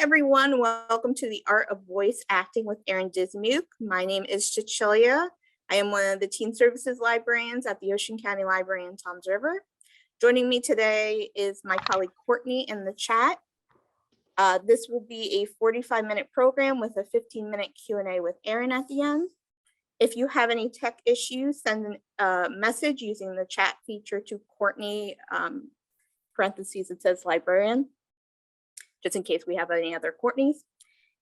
everyone. Welcome to the Art of Voice Acting with Erin Dismuke. My name is Cecilia. I am one of the Teen Services librarians at the Ocean County Library in Toms River. Joining me today is my colleague Courtney in the chat. This will be a 45-minute program with a 15-minute Q&A with Erin at the end. If you have any tech issues, send a message using the chat feature to Courtney, parentheses, it says librarian, just in case we have any other Courtneys.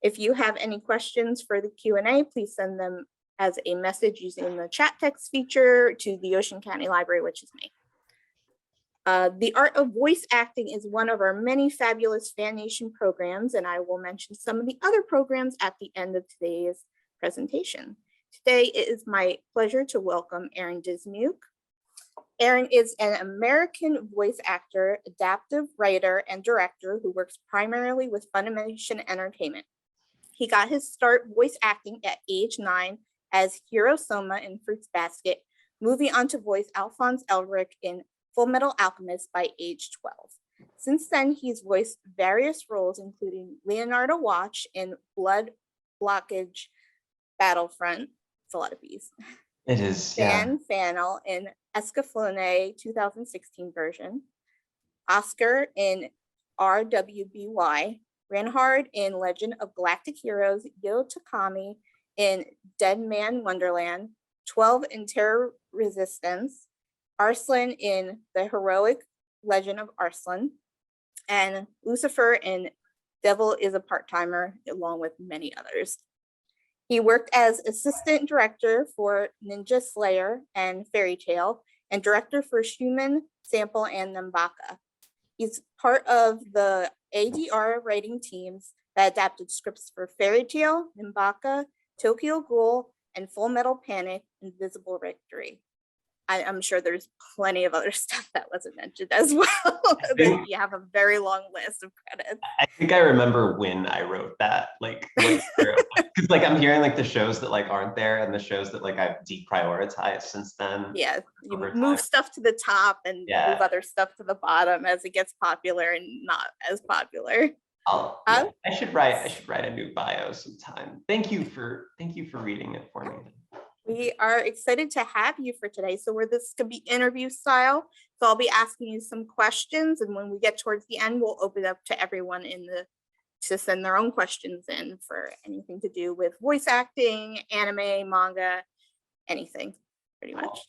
If you have any questions for the Q&A, please send them as a message using the chat text feature to the Ocean County Library, which is me. The Art of Voice Acting is one of our many fabulous FanNation programs, and I will mention some of the other programs at the end of today's presentation. Today, it is my pleasure to welcome Erin Dismuke. Erin is an American voice actor, adaptive writer, and director who works primarily with FanNation Entertainment. He got his start voice acting at age 9 as Hiro Soma in Fruits Basket, moving on to voice Alphonse Elric in Full Metal Alchemist by age 12. Since then, he's voiced various roles, including Leonardo Watch in Blood Blockage Battlefront. It's a lot of B's. It is, yeah. Dan Fannell in Escaflowne 2016 version. Oscar in RWBY. Reinhard in Legend of Galactic Heroes. Yo Takami in Dead Man Wonderland. 12 in Terror Resistance. Arslan in The Heroic Legend of Arslan. And Lucifer in Devil is a Part-Timer, along with many others. He worked as assistant director for Ninja Slayer and Fairy Tail, and director for Schumann, Sample, and Nambaka. He's part of the ADR writing teams that adapted scripts for Fairy Tail, Nambaka, Tokyo Ghoul, and Full Metal Panic: Invisible Victory. I'm sure there's plenty of other stuff that wasn't mentioned as well. You have a very long list of credits. I think I remember when I wrote that, because I'm hearing like the shows that like aren't there and the shows that like I've deprioritized since then. Yeah, you move stuff to the top and move other stuff to the bottom as it gets popular and not as popular. I should write a new bio sometime. Thank you for reading it for me. We are excited to have you for today. So this could be interview style. So I'll be asking you some questions, and when we get towards the end, we'll open up to everyone to send their own questions in for anything to do with voice acting, anime, manga, anything, pretty much.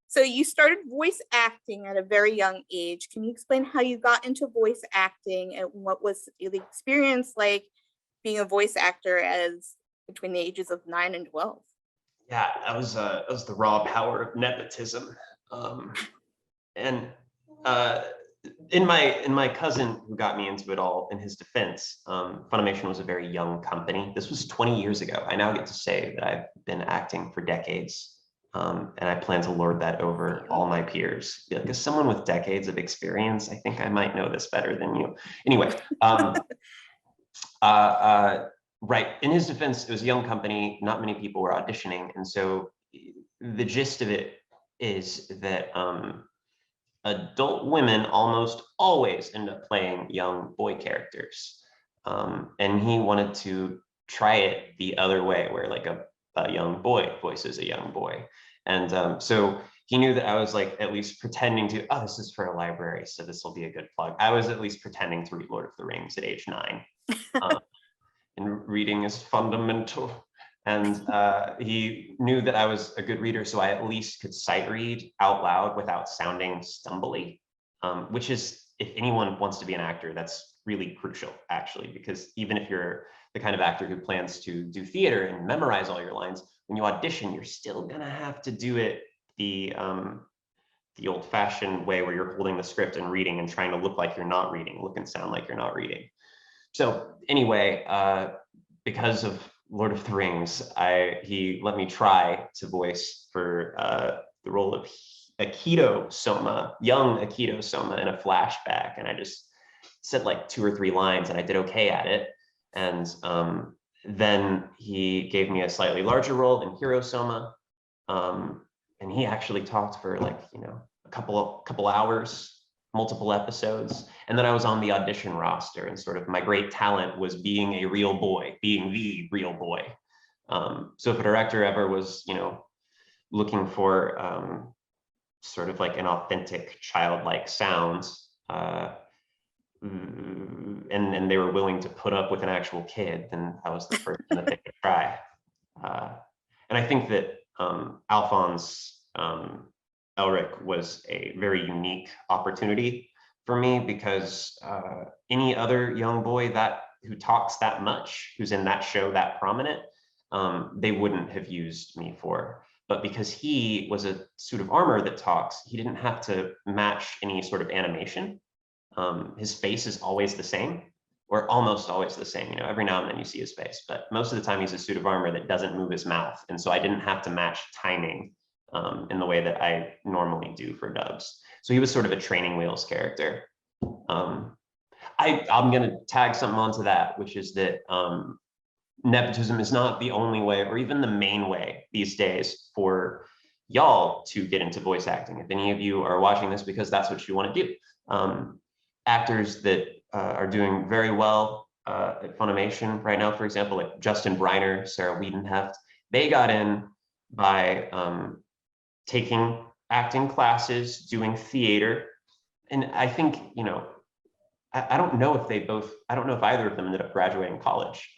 So you started voice acting at a very young age. Can you explain how you got into voice acting and what was the experience like being a voice actor as between the ages of 9 and 12? Yeah, that was the raw power of nepotism. In my cousin who got me into it all, in his defense, FanNation was a very young company. This was 20 years ago. I now get to say that I've been acting for decades, and I plan to lord that over all my peers. Like, as someone with decades of experience, I think I might know this better than you. Anyway, right. In his defense, it was a young company. Not many people were auditioning. And so the gist of it is that adult women almost always end up playing young boy characters. And he wanted to try it the other way, where like a young boy voices a young boy. And so he knew that I was like at least pretending to, this is for a library, so this will be a good plug. I was at least pretending to read Lord of the Rings at age 9. And reading is fundamental. And he knew that I was a good reader, so I at least could sight read out loud without sounding stumbly, which is, if anyone wants to be an actor, that's really crucial, actually, because even if you're the kind of actor who plans to do theater and memorize all your lines, when you audition, you're still gonna have to do it the old-fashioned way, where you're holding the script and reading and trying to look like you're not reading, look and sound like you're not reading. So anyway, because of Lord of the Rings, he let me try to voice for the role of Akito Soma, young Akito Soma, in a flashback, and I just said like 2 or 3 lines, and I did okay at it. And then he gave me a slightly larger role in Hiro Soma, and he actually talked for like a couple hours multiple episodes. And then I was on the audition roster, and sort of my great talent was being a real boy, being the real boy. So if a director ever was, looking for sort of like an authentic childlike sound, and they were willing to put up with an actual kid, then I was the person that they could try. And I think that Alphonse Elric was a very unique opportunity for me, because any other young boy who talks that much, who's in that show that prominent, they wouldn't have used me for. But because he was a suit of armor that talks, he didn't have to match any sort of animation. His face is always the same, or almost always the same. Every now and then you see his face, but most of the time he's a suit of armor that doesn't move his mouth. And so I didn't have to match timing in the way that I normally do for dubs. So he was sort of a training wheels character. I'm going to tag something onto that, which is that nepotism is not the only way, or even the main way these days, for y'all to get into voice acting. If any of you are watching this because that's what you want to do, actors that are doing very well at Funimation right now, for example, like Justin Briner, Sarah Wiedenheft, they got in by taking acting classes, doing theater. And I think, I don't know if either of them ended up graduating college,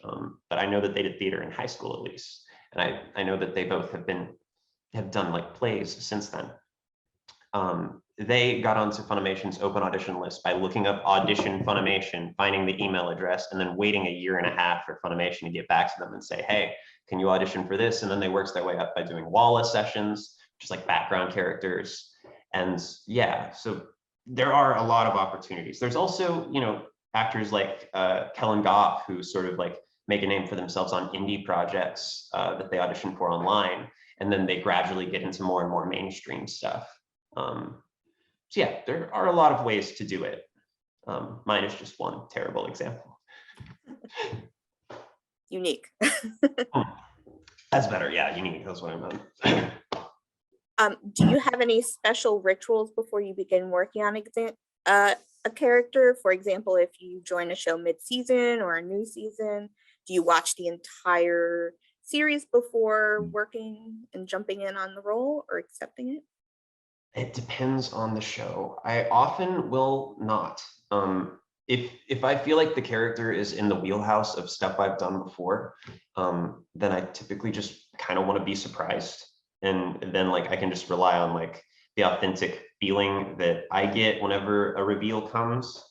but I know that they did theater in high school at least. And I know that they both have done like plays since then. They got onto Funimation's open audition list by looking up Audition Funimation, finding the email address, and then waiting a year and a half for Funimation to get back to them and say, hey, can you audition for this? And then they worked their way up by doing Walla sessions, just like background characters. And yeah, so there are a lot of opportunities. There's also, actors like Kellen Goff, who sort of like make a name for themselves on indie projects that they audition for online, and then they gradually get into more and more mainstream stuff. So yeah, there are a lot of ways to do it. Mine is just one terrible example. Unique. That's better. Yeah, unique. That's what I meant. Do you have any special rituals before you begin working on a character? For example, if you join a show mid-season or a new season, do you watch the entire series before working and jumping in on the role or accepting it? It depends on the show. I often will not. If I feel like the character is in the wheelhouse of stuff I've done before, then I typically just kind of want to be surprised. And then like I can just rely on like the authentic feeling that I get whenever a reveal comes.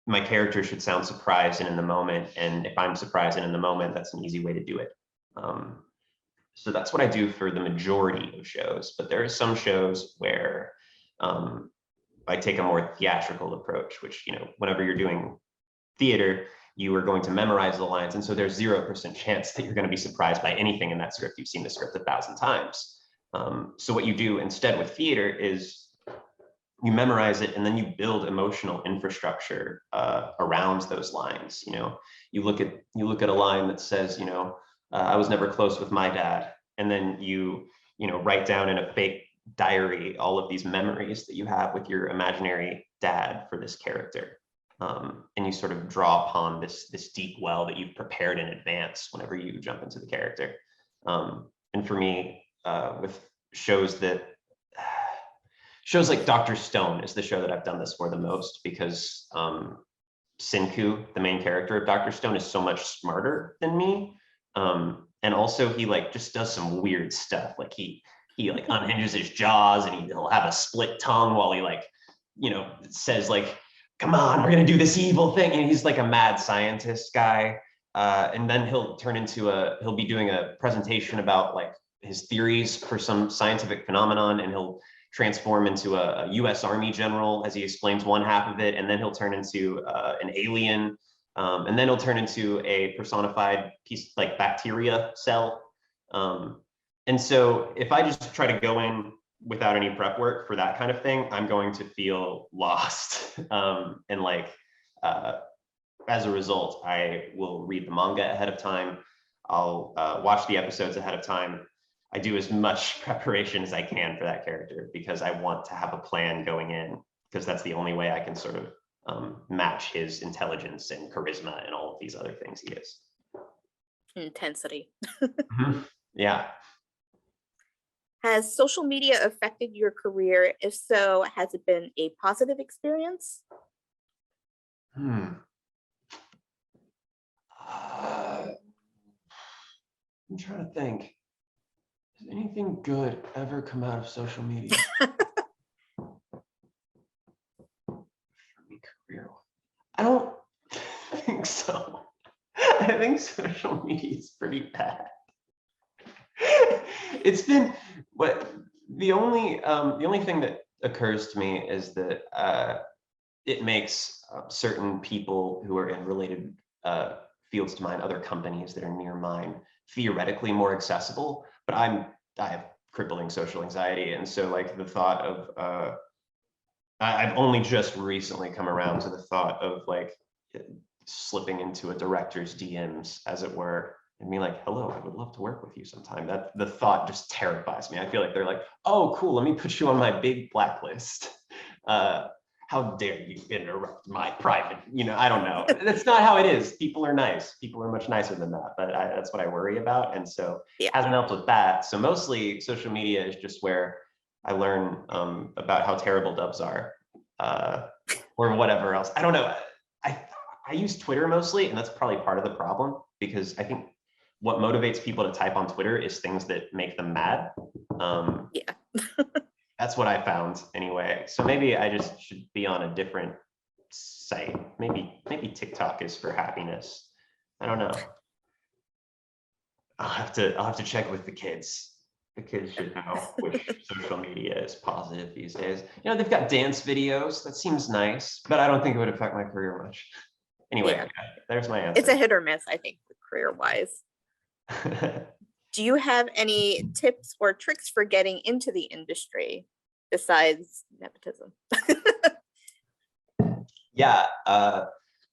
My character should sound surprised and in the moment. And if I'm surprised and in the moment, that's an easy way to do it. So that's what I do for the majority of shows. But there are some shows where I take a more theatrical approach, which, whenever you're doing theater, you are going to memorize the lines. And so there's 0% chance that you're going to be surprised by anything in that script. You've seen the script 1,000 times. So what you do instead with theater is you memorize it and then you build emotional infrastructure around those lines. You look at a line that says, I was never close with my dad. And then you write down in a fake diary all of these memories that you have with your imaginary dad for this character. And you sort of draw upon this deep well that you've prepared in advance whenever you jump into the character. And for me, with shows like Dr. Stone is the show that I've done this for the most, because Sinku, the main character of Dr. Stone, is so much smarter than me. And also he like just does some weird stuff. Like he like unhinges his jaws and he'll have a split tongue while he like, says like, come on, we're gonna do this evil thing. And he's like a mad scientist guy. And then he'll be doing a presentation about like his theories for some scientific phenomenon, and he'll transform into a US Army general as he explains one half of it. And then he'll turn into an alien. And then he'll turn into a personified piece like bacteria cell. And so if I just try to go in without any prep work for that kind of thing, I'm going to feel lost. And like, as a result, I will read the manga ahead of time. I'll watch the episodes ahead of time. I do as much preparation as I can for that character because I want to have a plan going in. because that's the only way I can sort of match his intelligence and charisma and all of these other things he is. Intensity. Yeah. Has social media affected your career? If so, has it been a positive experience? I'm trying to think. Has anything good ever come out of social media? Career. I don't think so. I think social media is pretty bad. It's been the only thing that occurs to me is that it makes certain people who are in related fields to mine, other companies that are near mine, theoretically more accessible. But I have crippling social anxiety, and so like the thought of I've only just recently come around to the thought of like slipping into a director's DMs, as it were, and be like, hello, I would love to work with you sometime. That the thought just terrifies me. I feel like they're like, oh, cool, let me put you on my big blacklist. How dare you interrupt my private, I don't know. That's not how it is. People are nice. People are much nicer than that, but that's what I worry about. And so it hasn't helped with that. So mostly social media is just where I learn about how terrible dubs are or whatever else. I don't know. I use Twitter mostly, and that's probably part of the problem, because I think what motivates people to type on Twitter is things that make them mad. That's what I found anyway. So maybe I just should be on a different site. Maybe TikTok is for happiness. I don't know. I'll have to check with the kids. The kids should know which social media is positive these days. They've got dance videos. That seems nice, but I don't think it would affect my career much. Anyway, there's my answer. It's a hit or miss, I think, career-wise. Do you have any tips or tricks for getting into the industry besides nepotism? Yeah.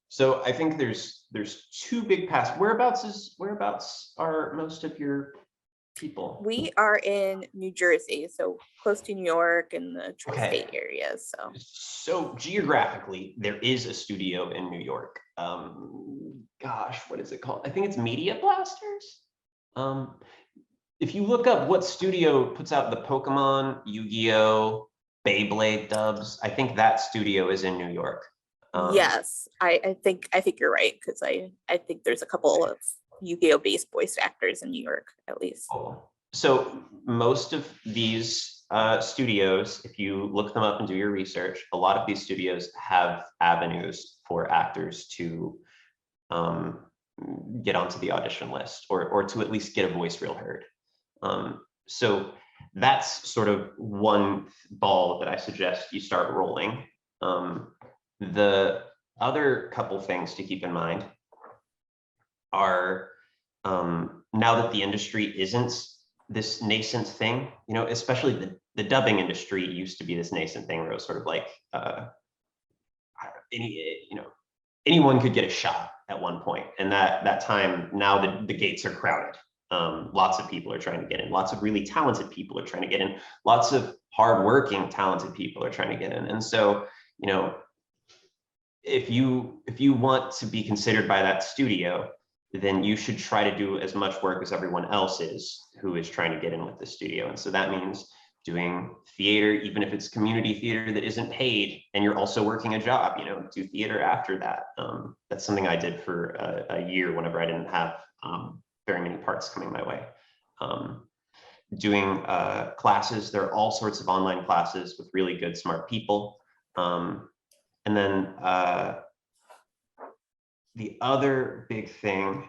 So I think there's two big paths. Whereabouts are most of your people? We are in New Jersey, so close to New York and the tri-state area. So geographically, there is a studio in New York. Gosh, what is it called? I think it's Media Blasters. If you look up what studio puts out the Pokemon, Yu-Gi-Oh, Beyblade dubs, I think that studio is in New York. Yes, I think you're right, because I think there's a couple of Yu-Gi-Oh based voice actors in New York, at least. Cool. So most of these studios, if you look them up and do your research, a lot of these studios have avenues for actors to get onto the audition list, or to at least get a voice reel heard. So that's sort of one ball that I suggest you start rolling. The other couple things to keep in mind are, now that the industry isn't this nascent thing, especially the dubbing industry used to be this nascent thing where it was sort of like anyone could get a shot at one point, and that time now the gates are crowded. Lots of people are trying to get in. Lots of really talented people are trying to get in. Lots of hardworking, talented people are trying to get in. And so, if you want to be considered by that studio, then you should try to do as much work as everyone else is who is trying to get in with the studio. And so that means doing theater, even if it's community theater that isn't paid, and you're also working a job, do theater after that. That's something I did for a year whenever I didn't have very many parts coming my way. Doing classes, there are all sorts of online classes with really good, smart people. And then the other big thing,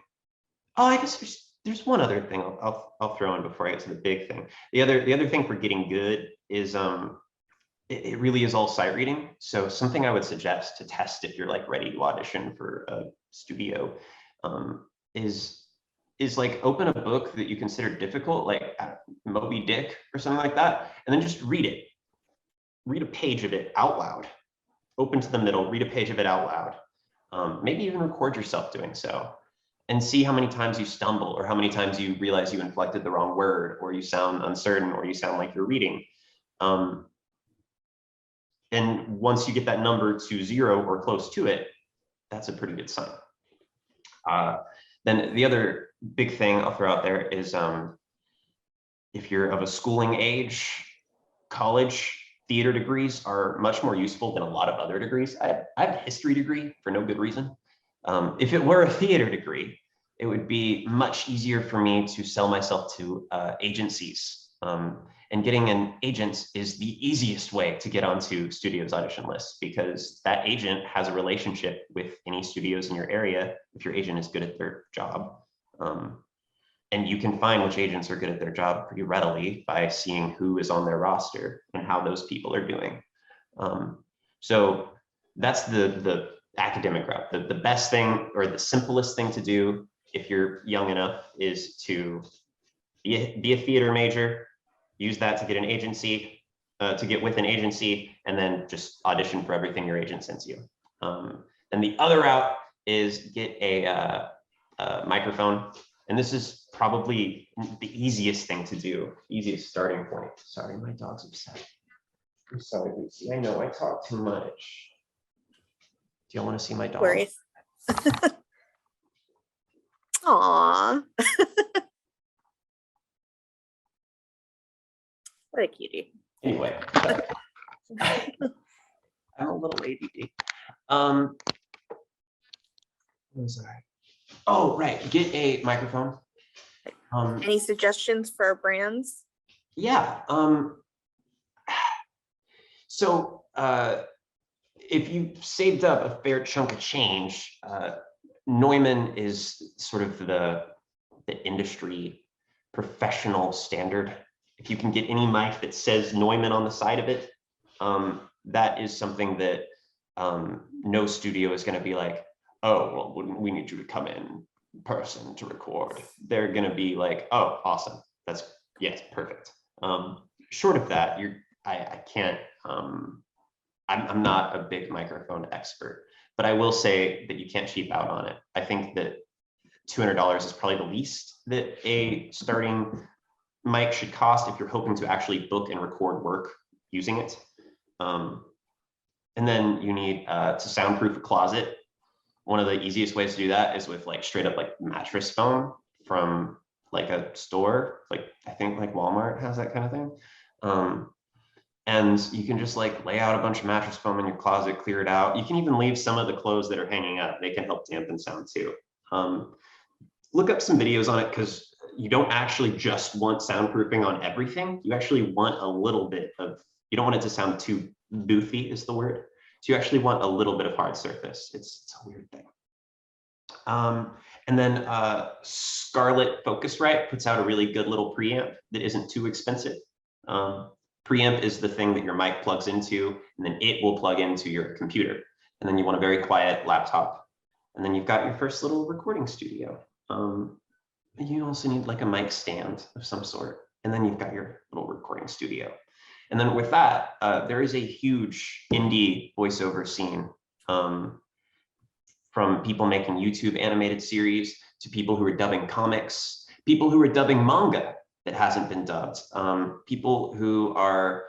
I guess there's one other thing I'll throw in before I get to the big thing. The other thing for getting good is it really is all sight reading. So something I would suggest to test if you're like ready to audition for a studio is like open a book that you consider difficult, like Moby Dick or something like that, and then just read it. Read a page of it out loud. Open to the middle, read a page of it out loud. Maybe even record yourself doing so, and see how many times you stumble, or how many times you realize you inflected the wrong word, or you sound uncertain, or you sound like you're reading. And once you get that number to 0 or close to it, that's a pretty good sign. Then the other big thing I'll throw out there is if you're of a schooling age, college theater degrees are much more useful than a lot of other degrees. I have a history degree for no good reason. If it were a theater degree, it would be much easier for me to sell myself to agencies. And getting an agent is the easiest way to get onto studios' audition lists, because that agent has a relationship with any studios in your area if your agent is good at their job. And you can find which agents are good at their job pretty readily by seeing who is on their roster and how those people are doing. So that's the academic route. The best thing, or the simplest thing to do if you're young enough, is to be a theater major, use that to get an agency, to get with an agency, and then just audition for everything your agent sends you. And the other route is get a microphone. And this is probably the easiest thing to do, easiest starting point. Sorry, my dog's upset. I'm sorry, Lucy. I know I talk too much. Do y'all want to see my dog? Worries. Aww. What a cutie. Anyway, I'm a little ADD. What was I? Oh, right. Get a microphone. Any suggestions for brands? Yeah. So if you saved up a fair chunk of change, Neumann is sort of the industry professional standard. If you can get any mic that says Neumann on the side of it, that is something that no studio is going to be like, oh, well, we need you to come in person to record. They're going to be like, oh, awesome. That's, yes, perfect. Short of that, I can't, I'm not a big microphone expert, but I will say that you can't cheap out on it. I think that $200 is probably the least that a starting mic should cost if you're hoping to actually book and record work using it. And then you need to soundproof a closet. One of the easiest ways to do that is with like straight up like mattress foam from like a store, like I think like Walmart has that kind of thing. And you can just like lay out a bunch of mattress foam in your closet, clear it out. You can even leave some of the clothes that are hanging up. They can help dampen sound too. Look up some videos on it, because you don't actually just want soundproofing on everything. You actually want a little bit of, you don't want it to sound too boofy is the word. So you actually want a little bit of hard surface. It's a weird thing. And then Scarlett Focusrite puts out a really good little preamp that isn't too expensive. Preamp is the thing that your mic plugs into, and then it will plug into your computer. And then you want a very quiet laptop. And then you've got your first little recording studio. You also need like a mic stand of some sort. And then you've got your little recording studio. And then with that, there is a huge indie voiceover scene, from people making YouTube animated series to people who are dubbing comics, people who are dubbing manga that hasn't been dubbed, people who are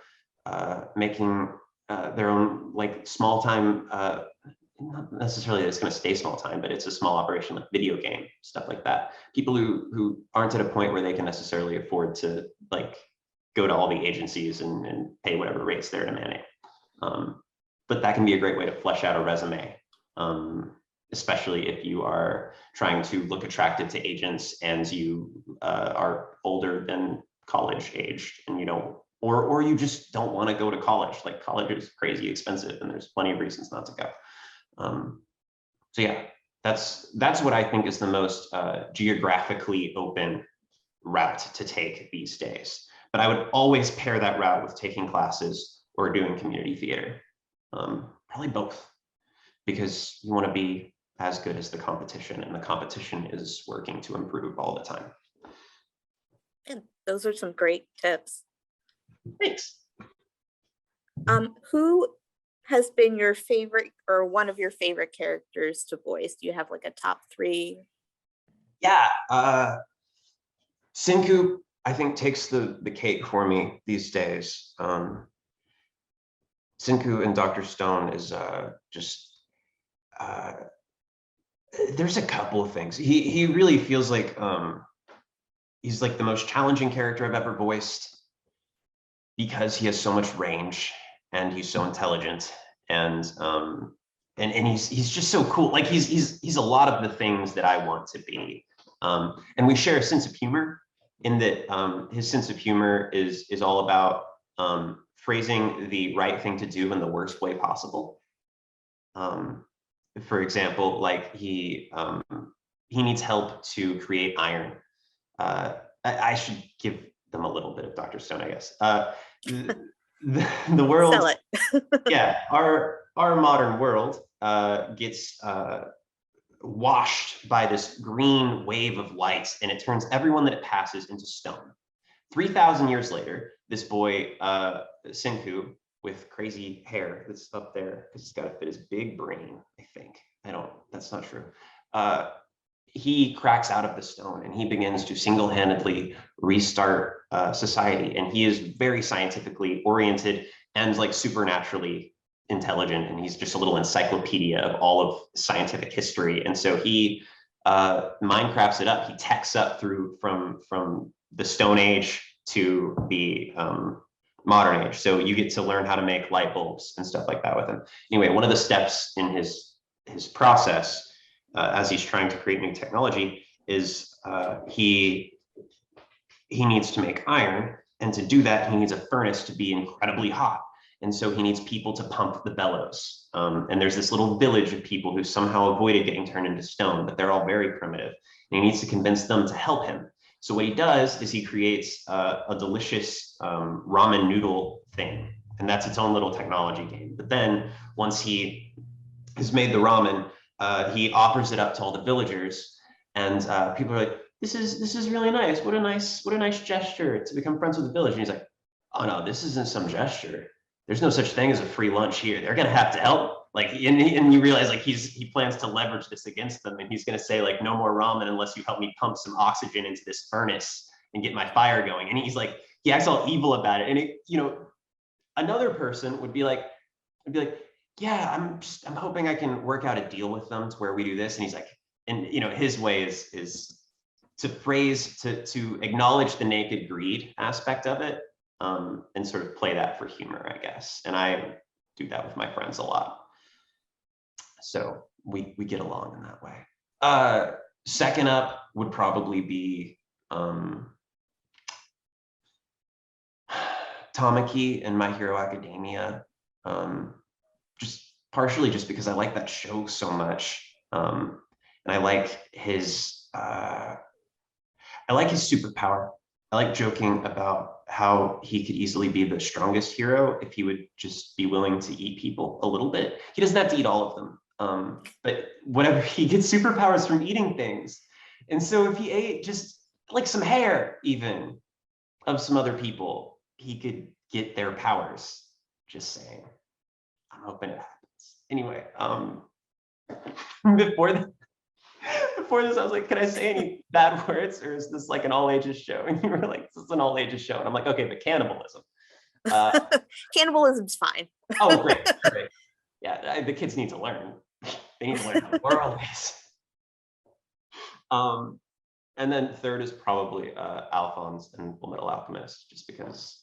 making their own like small time, not necessarily that it's going to stay small time, but it's a small operation like video game, stuff like that. People who aren't at a point where they can necessarily afford to like go to all the agencies and pay whatever rates they're demanding. But that can be a great way to flesh out a resume, especially if you are trying to look attractive to agents and you are older than college aged, and you don't, or you just don't want to go to college. Like college is crazy expensive and there's plenty of reasons not to go. So yeah, that's what I think is the most geographically open route to take these days. But I would always pair that route with taking classes or doing community theater. Probably both, because you want to be as good as the competition, and the competition is working to improve all the time. And those are some great tips. Thanks. Who has been your favorite, or one of your favorite characters to voice? Do you have like a top 3? Yeah, Sinku, I think, takes the cake for me these days. Senku and Dr. Stone is just there's a couple of things. He really feels like he's like the most challenging character I've ever voiced because he has so much range and he's so intelligent and he's just so cool. Like he's a lot of the things that I want to be. And we share a sense of humor in that his sense of humor is all about phrasing the right thing to do in the worst way possible. For example, like he needs help to create iron. I should give them a little bit of Dr. Stone, I guess. The world, Sell it. yeah, our modern world gets washed by this green wave of light, and it turns everyone that it passes into stone. 3,000 years later, this boy, Senku, with crazy hair that's up there, because it's got to fit his big brain, I think. That's not true. He cracks out of the stone and he begins to single-handedly restart society. And he is very scientifically oriented and like supernaturally intelligent. And he's just a little encyclopedia of all of scientific history. And so he Minecrafts it up. He techs up from the Stone Age to the modern age. So you get to learn how to make light bulbs and stuff like that with him. Anyway, one of the steps in his process as he's trying to create new technology is he needs to make iron, and to do that he needs a furnace to be incredibly hot, and so he needs people to pump the bellows. And there's this little village of people who somehow avoided getting turned into stone, but they're all very primitive, and he needs to convince them to help him. So what he does is he creates a delicious ramen noodle thing, and that's its own little technology game. But then once he has made the ramen, he offers it up to all the villagers, and people are like, this is really nice. What a nice gesture to become friends with the village. And he's like, oh no, this isn't some gesture. There's no such thing as a free lunch here. They're gonna have to help. Like, and you realize like he plans to leverage this against them, and he's gonna say like, no more ramen unless you help me pump some oxygen into this furnace and get my fire going. And he's like, he acts all evil about it. And it, another person would be like, yeah, I'm hoping I can work out a deal with them to where we do this. And he's like, and his way is to to acknowledge the naked greed aspect of it, and sort of play that for humor, I guess. And I do that with my friends a lot. So we get along in that way. Second up would probably be Tamaki and My Hero Academia. Just partially just because I like that show so much, and I like his superpower. I like joking about how he could easily be the strongest hero if he would just be willing to eat people a little bit. He doesn't have to eat all of them, but whatever, he gets superpowers from eating things. And so if he ate just like some hair even of some other people, he could get their powers. Just saying. I'm hoping it happens. Anyway, before this, I was like, can I say any bad words, or is this like an all ages show? And you were like, this is an all ages show. And I'm like, okay, but cannibalism. Cannibalism's fine. Oh, great. Yeah, the kids need to learn. They need to learn how the world is. And then third is probably Alphonse and Full Metal Alchemist, just because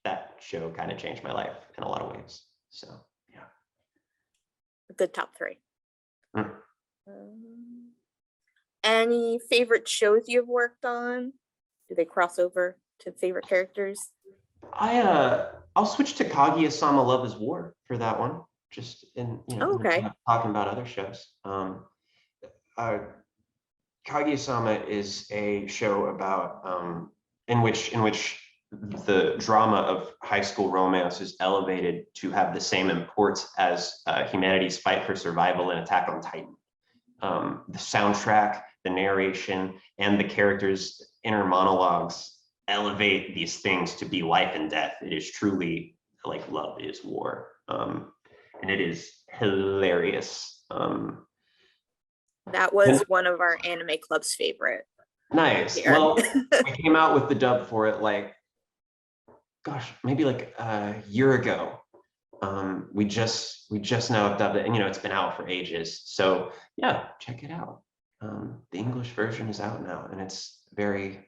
that show kind of changed my life in a lot of ways. So yeah, A good top three. Mm. Any favorite shows you've worked on? Do they cross over to favorite characters? I'll switch to Kaguya-sama Love is War for that one. Just in Okay. talking about other shows. Kaguya-sama is a show about in which the drama of high school romance is elevated to have the same import as humanity's fight for survival in Attack on Titan. The soundtrack, the narration, and the characters' inner monologues elevate these things to be life and death. It is truly like Love is War, and it is hilarious. That was one of our anime club's favorite. Nice. Here. Well, we came out with the dub for it like, gosh, maybe like a year ago, We just now dubbed it, and it's been out for ages. So yeah, check it out. The English version is out now, and it's very.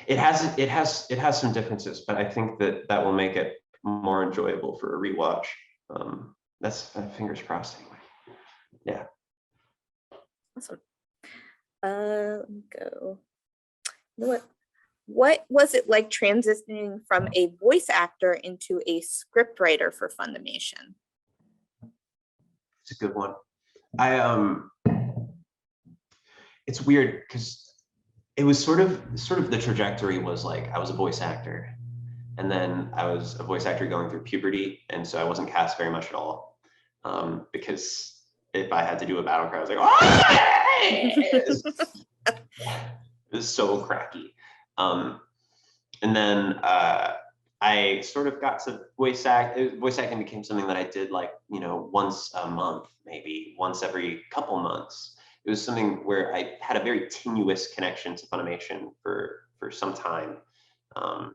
It has some differences, but I think that will make it more enjoyable for a rewatch. That's fingers crossed anyway. Yeah. Awesome. Let me go. You know what was it like transitioning from a voice actor into a script writer for FanNation? It's a good one. It's weird because it was sort of the trajectory was like I was a voice actor, and then I was a voice actor going through puberty, and so I wasn't cast very much at all, because if I had to do a battle cry, I was like, oh! It was so cracky. And then I sort of got to voice act. Voice acting became something that I did like, once a month, maybe once every couple months. It was something where I had a very tenuous connection to Funimation for some time. And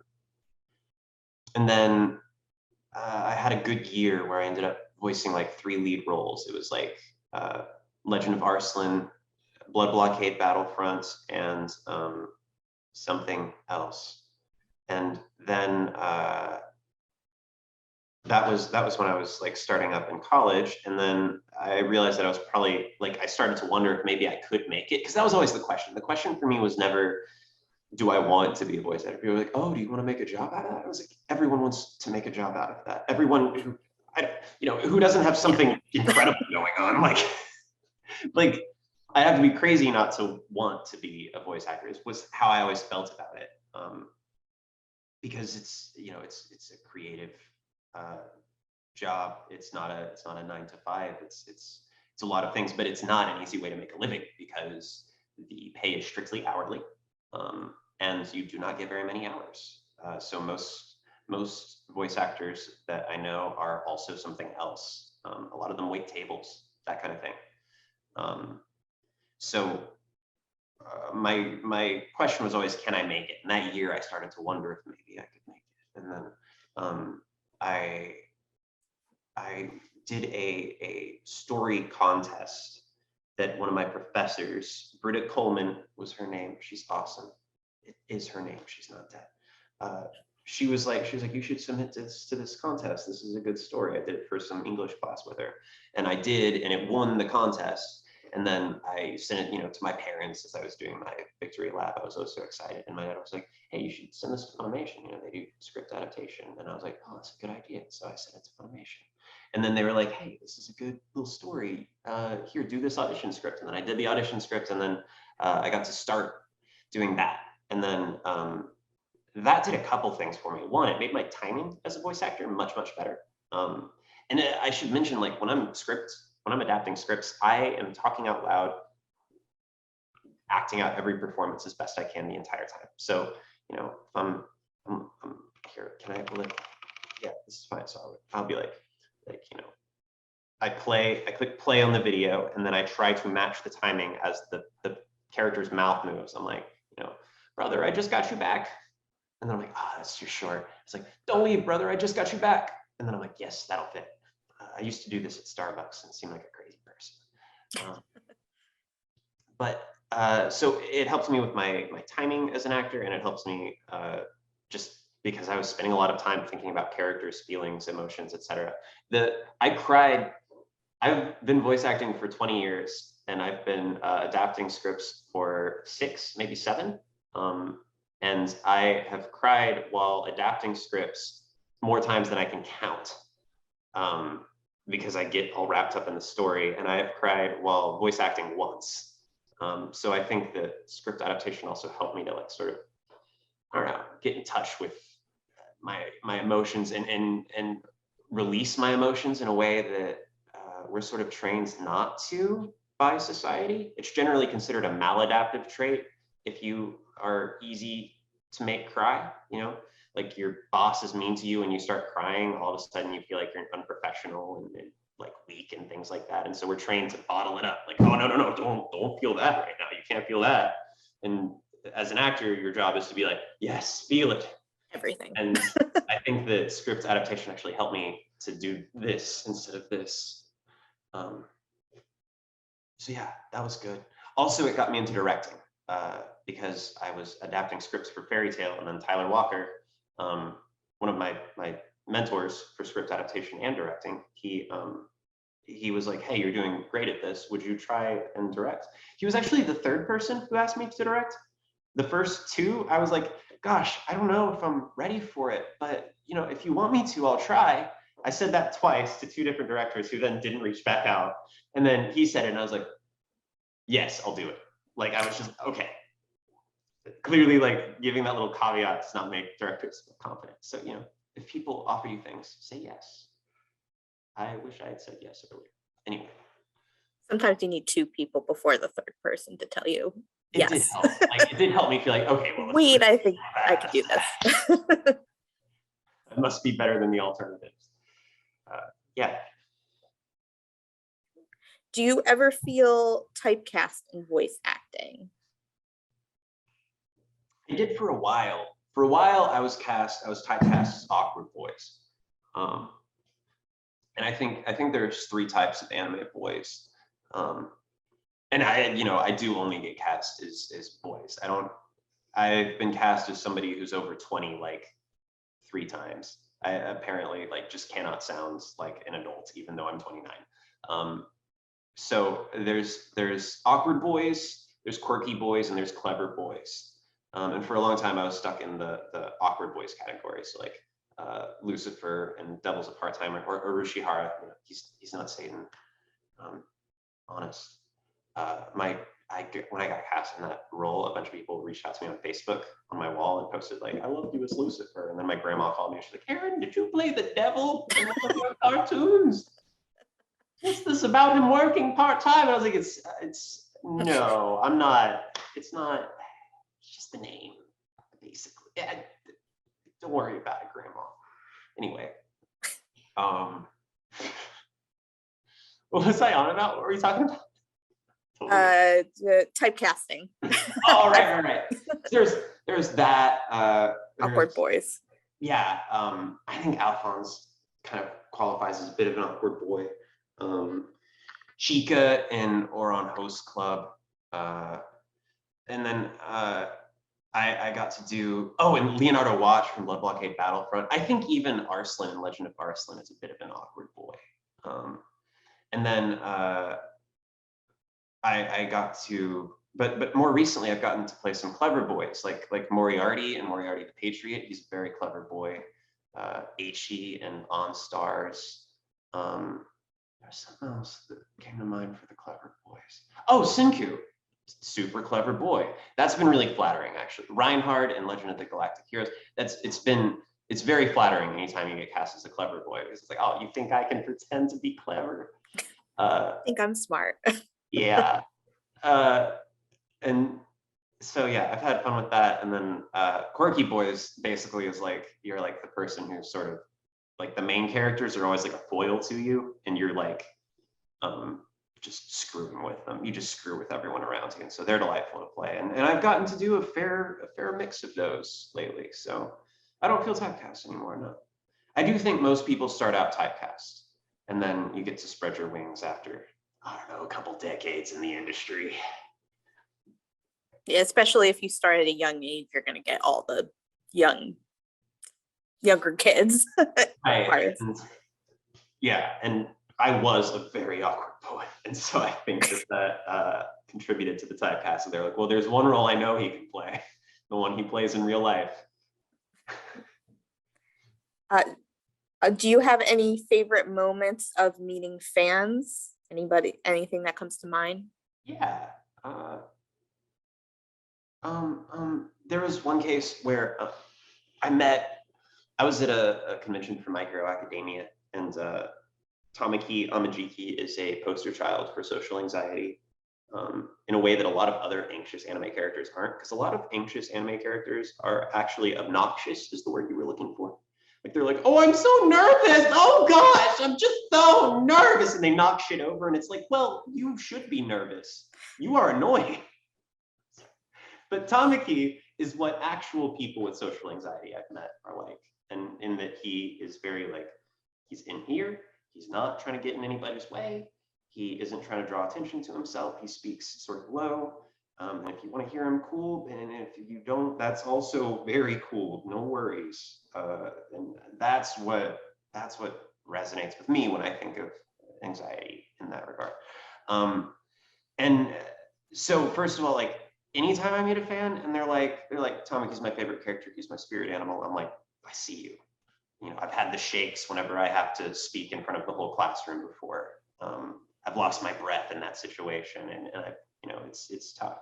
then I had a good year where I ended up voicing like 3 lead roles. It was like Legend of Arslan, Blood Blockade Battlefront, and something else. And then that was when I was like starting up in college, and then I realized that I was probably like, I started to wonder if maybe I could make it, because that was always the question. The question for me was never, do I want to be a voice actor? People were like, oh, do you want to make a job out of that? I was like, everyone wants to make a job out of that. Everyone who doesn't have something incredible going on, like I have to be crazy not to want to be a voice actor. Was how I always felt about it, because it's it's a creative job. It's not a 9 to 5. It's a lot of things, but it's not an easy way to make a living because the pay is strictly hourly, and you do not get very many hours. So most voice actors that I know are also something else. A lot of them wait tables, that kind of thing. So my question was always, can I make it? And that year I started to wonder if maybe I could make it. And then I did a story contest that one of my professors, Britta Coleman was her name. She's awesome. It is her name. She's not dead. She was like, you should submit this to this contest. This is a good story. I did it for some English class with her, and I did, and it won the contest. And then I sent it, to my parents as I was doing my victory lap. I was so excited, and my dad was like, "Hey, you should send this to Funimation. They do script adaptation." And I was like, "Oh, that's a good idea." So I sent it to Funimation, and then they were like, "Hey, this is a good little story. Here, do this audition script." And then I did the audition script, and then I got to start doing that. And then that did a couple things for me. One, it made my timing as a voice actor much better. And I should mention, like, when I'm adapting scripts, I am talking out loud, acting out every performance as best I can the entire time. So, if I'm here, yeah, this is fine. So I'll be like, I click play on the video, and then I try to match the timing as the character's mouth moves. I'm like, brother, I just got you back. And then I'm like, that's too short. It's like, don't leave, brother, I just got you back. And then I'm like, yes, that'll fit. I used to do this at Starbucks and seem like a crazy person. So it helps me with my timing as an actor, and it helps me just because I was spending a lot of time thinking about characters, feelings, emotions, etc. I've been voice acting for 20 years, and I've been adapting scripts for 6, maybe 7. And I have cried while adapting scripts more times than I can count, because I get all wrapped up in the story. And I have cried while voice acting once. So I think that script adaptation also helped me to sort of, I don't know, get in touch with my emotions and release my emotions in a way that we're sort of trained not to by society. It's generally considered a maladaptive trait if you are easy to make cry, like your boss is mean to you and you start crying, all of a sudden you feel like you're unprofessional and like weak and things like that. And so we're trained to bottle it up, like, oh, no, don't feel that right now. You can't feel that. And as an actor, your job is to be like, yes, feel it. Everything. And I think that script adaptation actually helped me to do this instead of this. So yeah, that was good. Also, it got me into directing because I was adapting scripts for Fairy Tale, and then Tyler Walker, one of my mentors for script adaptation and directing, he was like, hey, you're doing great at this. Would you try and direct? He was actually the third person who asked me to direct. The first two, I was like, gosh, I don't know if I'm ready for it, but you know, if you want me to, I'll try. I said that twice to two different directors who then didn't reach back out. And then he said it, and I was like, yes, I'll do it. Like, I was just, okay. Clearly, like, giving that little caveat does not make directors feel confident. So, you know, if people offer you things, say yes. I wish I had said yes earlier. Anyway. Sometimes you need two people before the third person to tell you It yes. did help. Like, it did help me feel like, okay, well, Wait, I think I could do this. It must be better than the alternatives. Yeah. Do you ever feel typecast in voice acting? I did for a while. For a while, I was typecast as awkward boys. And I think there's 3 types of anime boys. And I do only get cast as boys. I've been cast as somebody who's over 20 like 3 times. I apparently like just cannot sound like an adult, even though I'm 29. So there's awkward boys, there's quirky boys, and there's clever boys. And for a long time, I was stuck in the awkward boys category. So like Lucifer and Devil's a Part-Timer, or Urushihara. You know, he's not Satan. Honest. When I got cast in that role, a bunch of people reached out to me on Facebook on my wall and posted like, "I loved you as Lucifer." And then my grandma called me and she's like, "Aaron, did you play the devil in one of your cartoons? What's this about him working part-time?" And I was like, it's no, I'm not. It's not. It's just the name, basically. Yeah, don't worry about it, Grandma. Anyway, what was I on about? What were you talking about? Typecasting. Oh, right. There's that. Awkward boys. Yeah, I think Alphonse kind of qualifies as a bit of an awkward boy. Chica in Oron Host Club, and then I got to do and Leonardo Watch from Blood Blockade Battlefront. I think even Arslan in Legend of Arslan is a bit of an awkward boy. And then I got to, but more recently I've gotten to play some clever boys like Moriarty and Moriarty the Patriot. He's a very clever boy. Aichi and On Stars. There's something else that came to mind for the clever boys. Oh, Sinku, super clever boy. That's been really flattering, actually. Reinhard and Legend of the Galactic Heroes. It's very flattering anytime you get cast as a clever boy, because it's like, oh, you think I can pretend to be clever? I think I'm smart. Yeah. And so yeah, I've had fun with that. And then quirky boys basically is like, you're like the person who's sort of like, the main characters are always like a foil to you, and you're like just screwing with them. You just screw with everyone around you, and so they're delightful to play. And I've gotten to do a fair mix of those lately. So I don't feel typecast anymore. No, I do think most people start out typecast, and then you get to spread your wings after, I don't know, a couple decades in the industry. Yeah, especially if you start at a young age, you're going to get all the younger kids. Right. And I was a very awkward boy, and so I think that contributed to the typecast. And they're like, well, there's one role I know he can play, the one he plays in real life. Do you have any favorite moments of meeting fans? Anything that comes to mind? Yeah. There was one case where I was at a convention for My Hero Academia, and Tamaki Amajiki is a poster child for social anxiety in a way that a lot of other anxious anime characters aren't, because a lot of anxious anime characters are actually obnoxious, is the word you were looking for. Like, they're like, oh, I'm so nervous. Oh gosh, I'm just so nervous. And they knock shit over, and it's like, well, you should be nervous. You are annoying. But Tamaki is what actual people with social anxiety I've met are like, and in that he is very like He's in here. He's not trying to get in anybody's way. He isn't trying to draw attention to himself. He speaks sort of low. And if you want to hear him, cool. And if you don't, that's also very cool. No worries. And that's what resonates with me when I think of anxiety in that regard. And so first of all, like anytime I meet a fan and they're like, Tommy, he's my favorite character. He's my spirit animal. I'm like, I see you. You know, I've had the shakes whenever I have to speak in front of the whole classroom before. I've lost my breath in that situation, and I, you know, it's tough.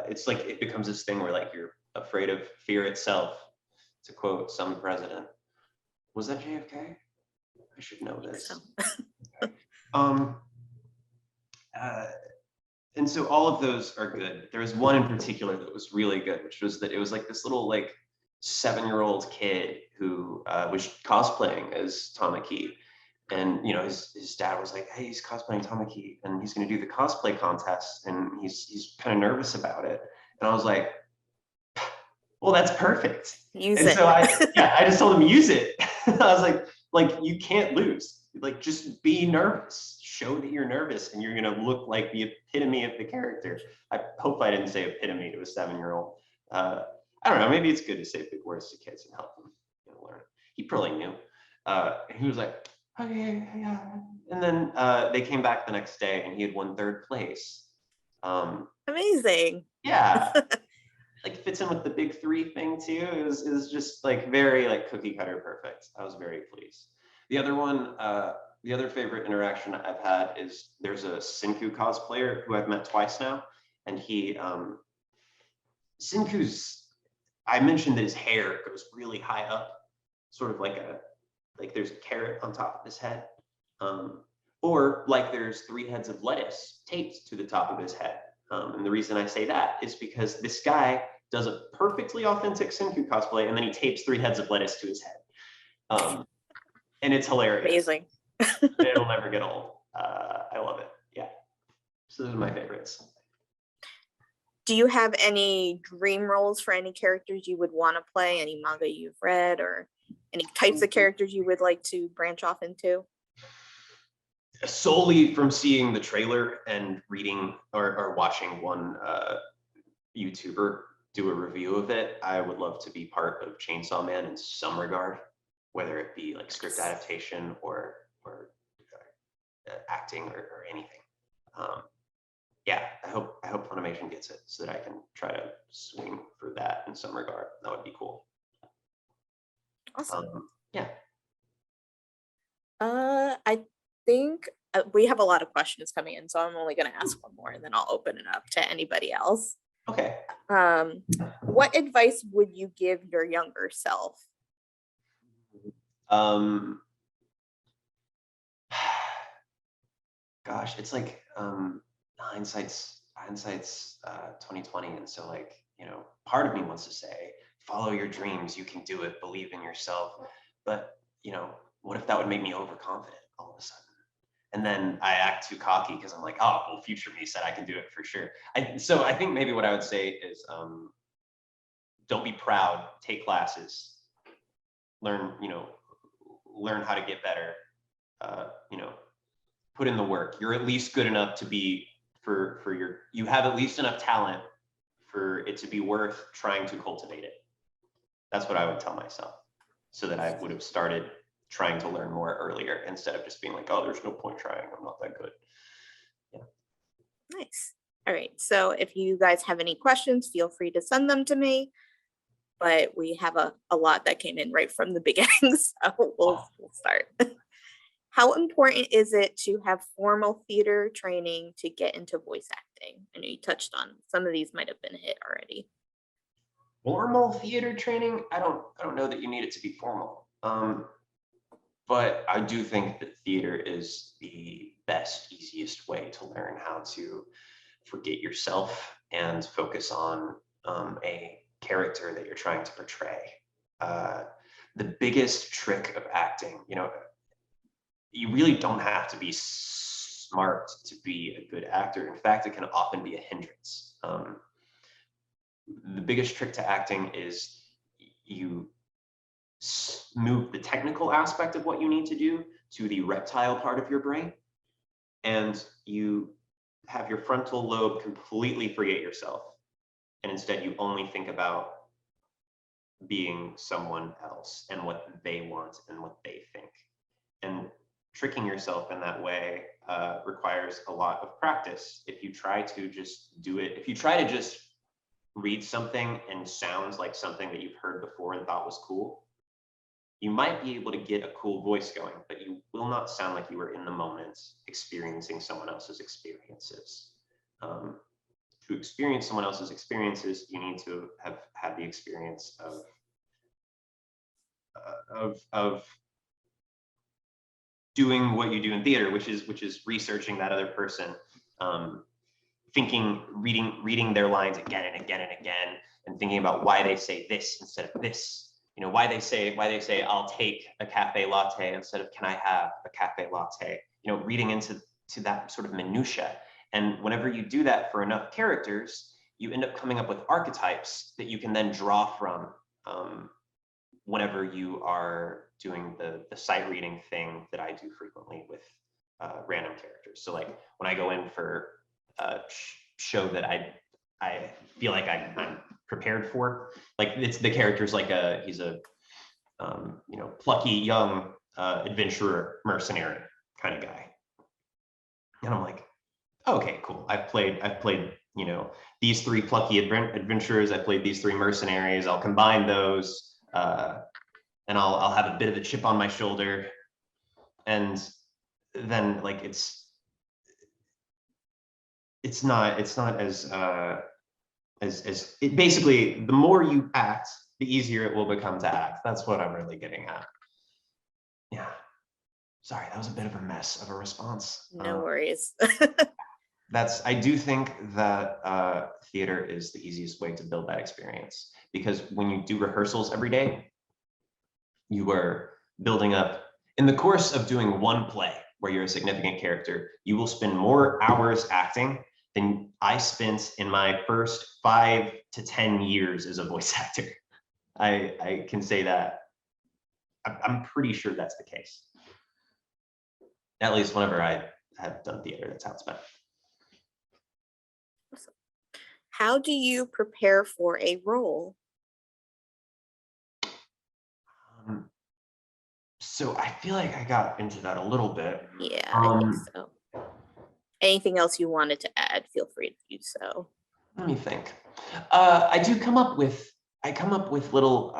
It's like it becomes this thing where like you're afraid of fear itself, to quote some president. Was that JFK? I should know this. Okay. And so all of those are good. There was one in particular that was really good, which was that it was like this little like 7-year-old kid who was cosplaying as Tamaki. And you know, his dad was like, hey, he's cosplaying Tamaki and he's gonna do the cosplay contest and he's kind of nervous about it. And I was like, well, that's perfect. Use and it. So I just told him, use it. I was like, you can't lose. Like, just be nervous. Show that you're nervous and you're gonna look like the epitome of the character. I hope I didn't say epitome to a 7-year-old. I don't know, maybe it's good to say big words to kids and help them, you know, learn. He probably knew. He was like, okay, yeah. And then they came back the next day and he had won 3rd place. Amazing. Yeah. Like fits in with the big 3 thing too. It was just like very like cookie cutter perfect. I was very pleased. The other one, the other favorite interaction I've had is there's a Sinku cosplayer who I've met twice now. And he, Sinku's, I mentioned that his hair goes really high up, sort of like there's a carrot on top of his head. Or like there's 3 heads of lettuce taped to the top of his head. And the reason I say that is because this guy does a perfectly authentic Sinku cosplay and then he tapes 3 heads of lettuce to his head. And it's hilarious. Amazing. It'll never get old. I love it. Yeah. So those are my favorites. Do you have any dream roles for any characters you would want to play? Any manga you've read or any types of characters you would like to branch off into? Solely from seeing the trailer and reading or watching one YouTuber do a review of it, I would love to be part of Chainsaw Man in some regard, whether it be like script adaptation or acting or anything. Yeah, I hope FanNation gets it so that I can try to swing for that in some regard. That would be cool. Awesome. Yeah. I think we have a lot of questions coming in, so I'm only going to ask one more and then I'll open it up to anybody else. Okay. What advice would you give your younger self? Gosh, it's like hindsight's 2020, and so like, you know, part of me wants to say follow your dreams, you can do it, believe in yourself, but you know, what if that would make me overconfident all of a sudden, and then I act too cocky because I'm like, oh well, future me said I can do it for sure. So I think maybe what I would say is don't be proud, take classes, learn how to get better, you know, put in the work. You're at least good enough to be you have at least enough talent for it to be worth trying to cultivate it. That's what I would tell myself, so that I would have started trying to learn more earlier instead of just being like, oh, there's no point trying, I'm not that good. Yeah. Nice. All right. So if you guys have any questions, feel free to send them to me. But we have a lot that came in right from the beginning, so we'll start. How important is it to have formal theater training to get into voice acting? I know you touched on some of these might have been hit already. Formal theater training, I don't know that you need it to be formal. But I do think that theater is the best, easiest way to learn how to forget yourself and focus on a character that you're trying to portray. The biggest trick of acting, you know, you really don't have to be smart to be a good actor. In fact, it can often be a hindrance. The biggest trick to acting is you move the technical aspect of what you need to do to the reptile part of your brain, and you have your frontal lobe completely forget yourself, and instead you only think about being someone else and what they want and what they think. And tricking yourself in that way requires a lot of practice. If you try to just do it, if you try to just read something and sounds like something that you've heard before and thought was cool, you might be able to get a cool voice going, but you will not sound like you were in the moment experiencing someone else's experiences. To experience someone else's experiences, you need to have had the experience of doing what you do in theater, which is researching that other person, thinking, reading their lines again and again and again, and thinking about why they say this instead of this. You know, why they say I'll take a cafe latte instead of can I have a cafe latte. You know, reading into that sort of minutia. And whenever you do that for enough characters, you end up coming up with archetypes that you can then draw from whenever you are doing the sight reading thing that I do frequently with random characters. So like when I go in for a show that I feel like I'm prepared for, like it's the character's like he's a you know, plucky young adventurer mercenary kind of guy, and I'm like, okay, cool. I've played, you know, these three plucky adventurers. I played these three mercenaries. I'll combine those, and I'll have a bit of a chip on my shoulder, and then like it's not as it basically, the more you act, the easier it will become to act. That's what I'm really getting at. Yeah. Sorry, that was a bit of a mess of a response. No worries. I do think that theater is the easiest way to build that experience, because when you do rehearsals every day, you are building up, in the course of doing one play where you're a significant character, you will spend more hours acting than I spent in my first 5 to 10 years as a voice actor. I can say that. I'm pretty sure that's the case. At least whenever I have done theater, that's how it's been. How do you prepare for a role? So I feel like I got into that a little bit. Yeah, I think so. Anything else you wanted to add, feel free to do so. Let me think. I come up with little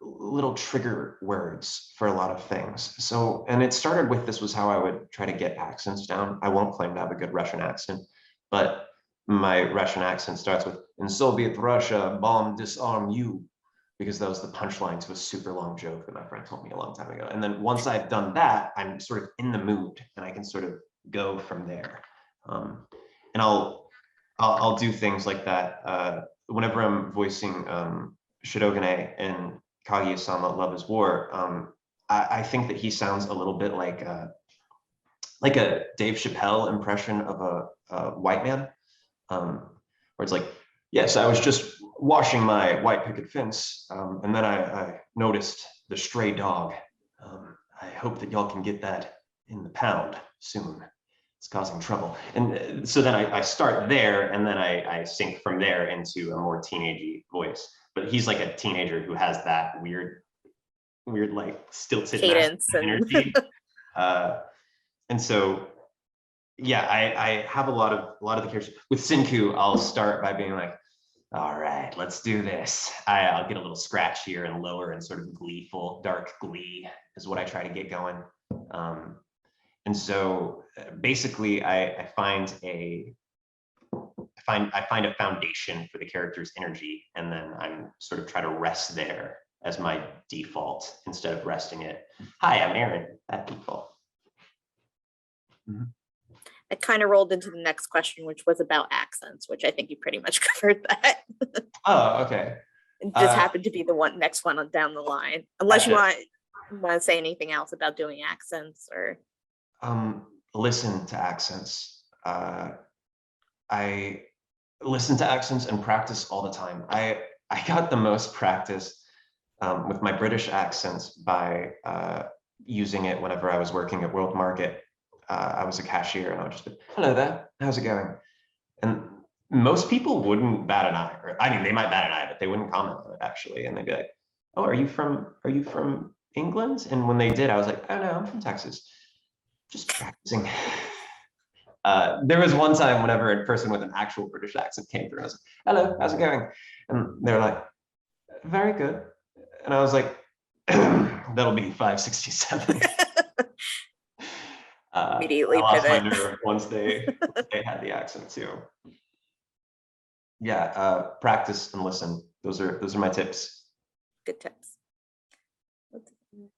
little trigger words for a lot of things. So, and it started with, this was how I would try to get accents down. I won't claim to have a good Russian accent, but my Russian accent starts with, in Soviet Russia, bomb disarm you, because that was the punchline to a super long joke that my friend told me a long time ago. And then once I've done that, I'm sort of in the mood and I can sort of go from there. And I'll do things like that whenever I'm voicing Shirogane in Kaguya-sama Love is War. I think that he sounds a little bit like a Dave Chappelle impression of a white man, where it's like, yes, I was just washing my white picket fence, and then I noticed the stray dog. I hope that y'all can get that in the pound soon. It's causing trouble. And so then I start there, and then I sink from there into a more teenagey voice. But he's like a teenager who has that weird like stilted cadence and energy. And so, yeah, I have a lot of the characters. With Sinku, I'll start by being like, all right, let's do this. I'll get a little scratchier and lower and sort of gleeful. Dark glee is what I try to get going. And so basically I find a foundation for the character's energy, and then I'm sort of try to rest there as my default instead of resting it. Hi, I'm Aaron, at default. Mm-hmm. I kind of rolled into the next question, which was about accents, which I think you pretty much covered that. Oh, okay. It just happened to be the next one down the line, unless you want to say anything else about doing accents or. Listen to accents. I listen to accents and practice all the time. I I got the most practice with my British accents by using it whenever I was working at World Market. I was a cashier and I would just be, hello there, how's it going? And most people wouldn't bat an eye. Or, I mean, they might bat an eye, but they wouldn't comment on it actually. And they'd be like, oh, are you from England? And when they did, I was like, oh no, I'm from Texas. Just practicing. There was one time whenever a person with an actual British accent came through, I was like, hello, how's it going? And they were like, very good. And I was like, that'll be 567. Immediately I lost my pivot. nerve once they had the accent too. Yeah, practice and listen. Those are my tips. Good tips.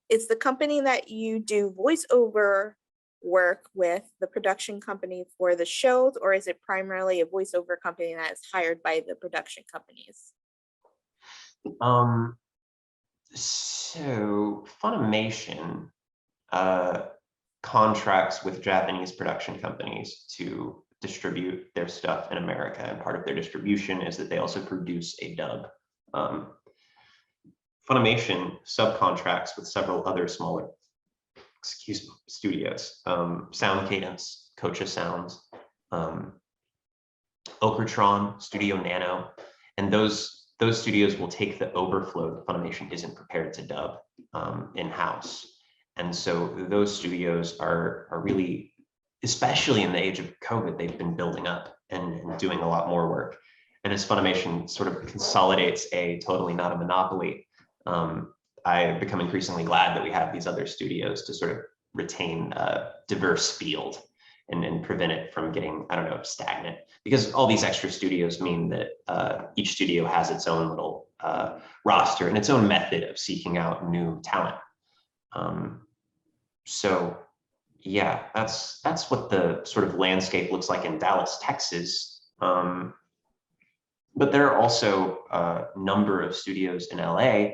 Is the company that you do voiceover work with the production company for the shows, or is it primarily a voiceover company that is hired by the production companies? So Funimation contracts with Japanese production companies to distribute their stuff in America, and part of their distribution is that they also produce a dub. Funimation subcontracts with several other smaller, studios, Sound Cadence, Kocha Sounds, Okratron, Studio Nano, and those studios will take the overflow that Funimation isn't prepared to dub in-house. And so those studios are really, especially in the age of COVID, they've been building up and doing a lot more work. And as Funimation sort of consolidates a totally not a monopoly, I've become increasingly glad that we have these other studios to sort of retain a diverse field and prevent it from getting, I don't know, stagnant. Because all these extra studios mean that each studio has its own little roster and its own method of seeking out new talent. So yeah, that's what the sort of landscape looks like in Dallas, Texas. But there are also a number of studios in LA.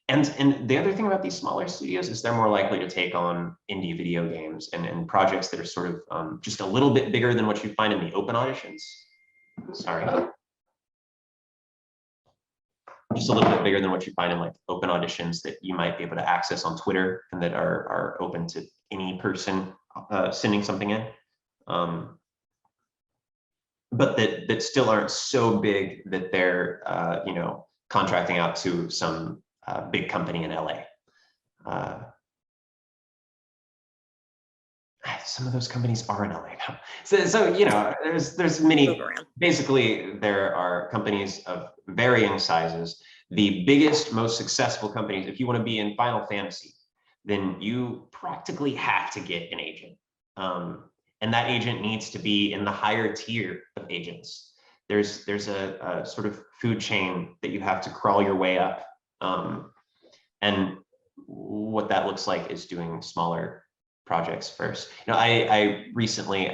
And the other thing about these smaller studios is they're more likely to take on indie video games and projects that are sort of just a little bit bigger than what you find in the open auditions. Sorry. Just a little bit bigger than what you find in like open auditions that you might be able to access on Twitter and that are open to any person sending something in. But that still aren't so big that they're contracting out to some big company in LA. Some of those companies are in LA now. So there's many, basically there are companies of varying sizes. The biggest, most successful companies, if you want to be in Final Fantasy, then you practically have to get an agent. And that agent needs to be in the higher tier of agents. There's a sort of food chain that you have to crawl your way up. And what that looks like is doing smaller projects first. I recently,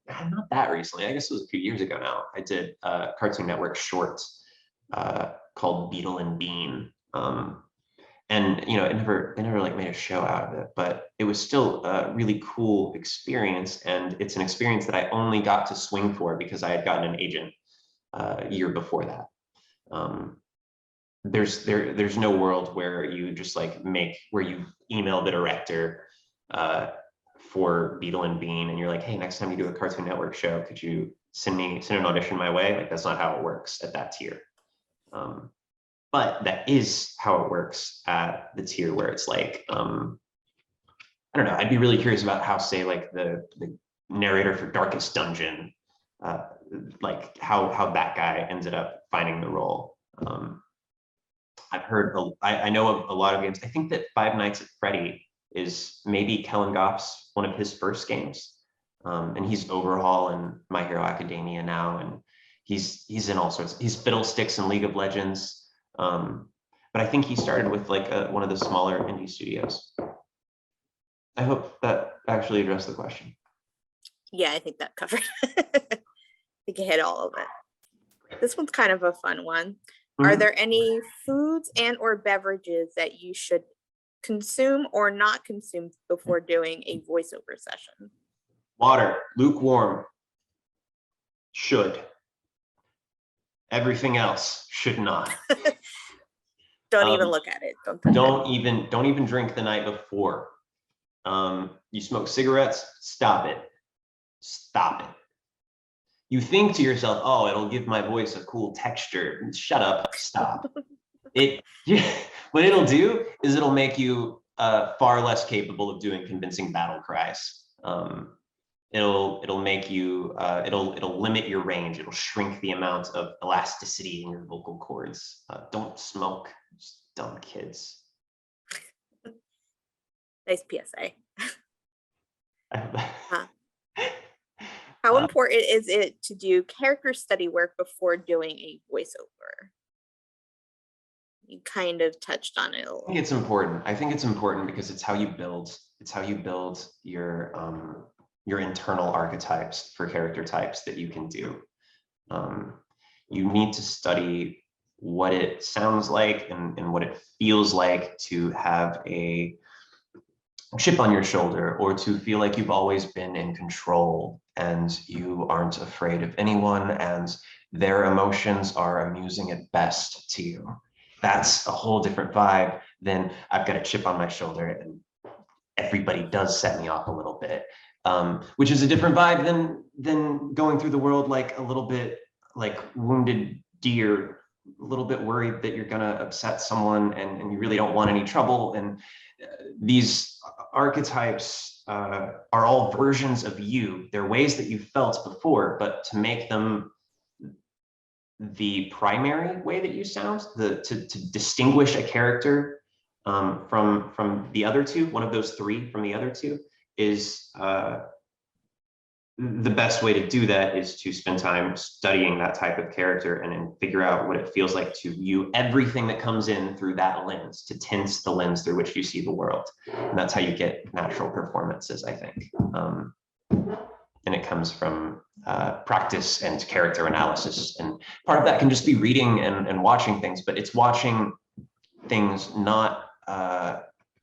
not that recently, I guess it was a few years ago now, I did a Cartoon Network short called Beetle and Bean. And it never like made a show out of it, but it was still a really cool experience. And it's an experience that I only got to swing for because I had gotten an agent a year before that. There's no world where you just like where you email the director for Beetle and Bean and you're like, hey, next time you do a Cartoon Network show, could you send an audition my way? Like, that's not how it works at that tier. But that is how it works at the tier where it's like, I don't know, I'd be really curious about how, say, like the narrator for Darkest Dungeon, like how that guy ended up finding the role. I've heard, I know of a lot of games. I think that Five Nights at Freddy is maybe Kellen Goff's one of his first games. And he's Overhaul and My Hero Academia now. And he's in all sorts, he's Fiddlesticks in League of Legends. But I think he started with like one of the smaller indie studios. I hope that actually addressed the question. Yeah, I think that covered. I think you hit all of it. This one's kind of a fun one. Are there any foods and or beverages that you should consume or not consume before doing a voiceover session? Water, lukewarm. Should. Everything else should not. Don't even look at it. Don't touch it. Don't even drink the night before. You smoke cigarettes, stop it. Stop it. You think to yourself, oh, it'll give my voice a cool texture. Shut up, stop. What it'll do is it'll make you far less capable of doing convincing battle cries. It'll make you, it'll limit your range. It'll shrink the amount of elasticity in your vocal cords. Don't smoke, just dumb kids. Nice PSA. How important is it to do character study work before doing a voiceover? You kind of touched on it a little. I think it's important. I think it's important because it's how you build. It's how you build your internal archetypes for character types that you can do. You need to study what it sounds like and what it feels like to have a chip on your shoulder, or to feel like you've always been in control and you aren't afraid of anyone and their emotions are amusing at best to you. That's a whole different vibe than I've got a chip on my shoulder and everybody does set me off a little bit, which is a different vibe than going through the world like a little bit like wounded deer, a little bit worried that you're gonna upset someone and you really don't want any trouble. And these archetypes are all versions of you. They're ways that you felt before, but to make them the primary way that you sound, to distinguish a character from the other two, one of those three from the other two, is the best way to do that is to spend time studying that type of character and then figure out what it feels like to view everything that comes in through that lens, to tint the lens through which you see the world. And that's how you get natural performances, I think. And it comes from practice and character analysis. And part of that can just be reading and watching things, but it's watching things not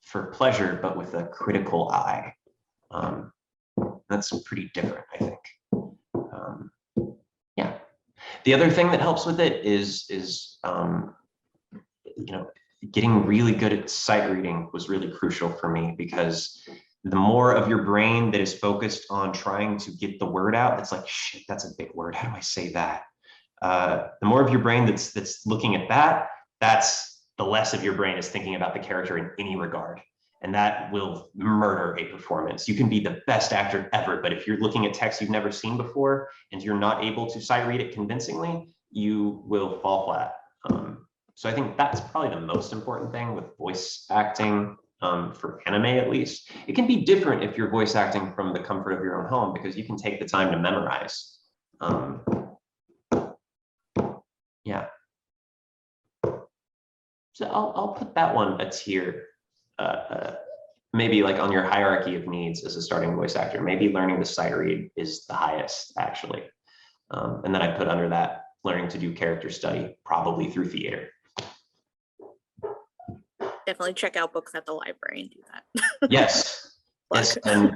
for pleasure, but with a critical eye. That's pretty different, I think. Yeah. The other thing that helps with it is getting really good at sight reading was really crucial for me, because the more of your brain that is focused on trying to get the word out, it's like, shit, that's a big word. How do I say that? The more of your brain that's looking at that, that's the less of your brain is thinking about the character in any regard. And that will murder a performance. You can be the best actor ever, but if you're looking at text you've never seen before and you're not able to sight read it convincingly, you will fall flat. So I think that's probably the most important thing with voice acting, for anime at least. It can be different if you're voice acting from the comfort of your own home, because you can take the time to memorize. Yeah. So I'll put that one a tier. Maybe like on your hierarchy of needs as a starting voice actor, maybe learning to sight read is the highest, actually. And then I put under that learning to do character study, probably through theater. Definitely check out books at the library and do that. Yes. Yes, and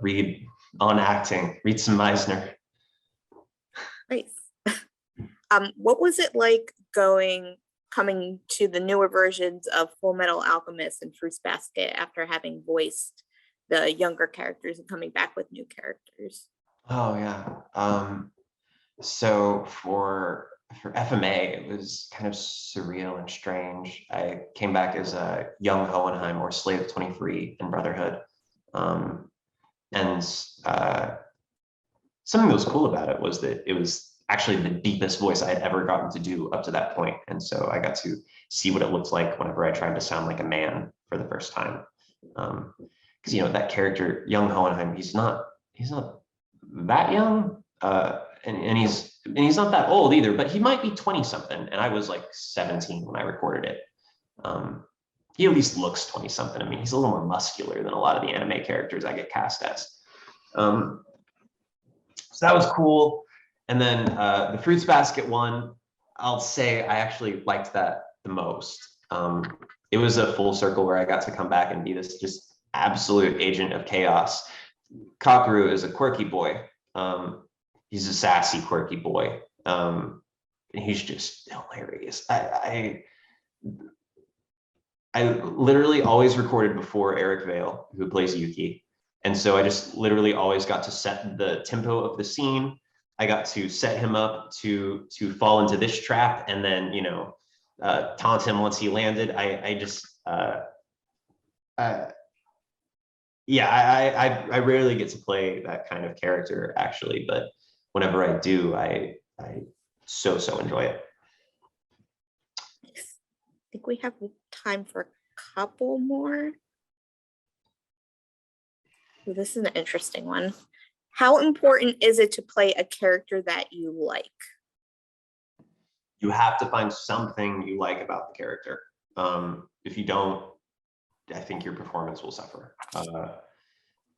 read on acting, read some Meisner. Nice. What was it like coming to the newer versions of Full Metal Alchemist and Fruits Basket after having voiced the younger characters and coming back with new characters? Oh yeah. So for FMA, it was kind of surreal and strange. I came back as a young Hohenheim, or Slave 23 in Brotherhood. And something that was cool about it was that it was actually the deepest voice I had ever gotten to do up to that point. And so I got to see what it looked like whenever I tried to sound like a man for the first time. Because that character, young Hohenheim, he's not that young, and he's not that old either, but he might be 20 something, and I was like 17 when I recorded it. He at least looks 20 something. I mean, he's a little more muscular than a lot of the anime characters I get cast as. So that was cool. And then the Fruits Basket one, I'll say I actually liked that the most. It was a full circle where I got to come back and be this just absolute agent of chaos. Kakeru is a quirky boy. He's a sassy, quirky boy. And he's just hilarious. I literally always recorded before Eric Vale, who plays Yuki. And so I just literally always got to set the tempo of the scene. I got to set him up to fall into this trap, and then, you know, taunt him once he landed. I rarely get to play that kind of character, actually, but whenever I do, I so enjoy it. I think we have time for a couple more. Ooh, this is an interesting one. How important is it to play a character that you like? You have to find something you like about the character. If you don't, I think your performance will suffer.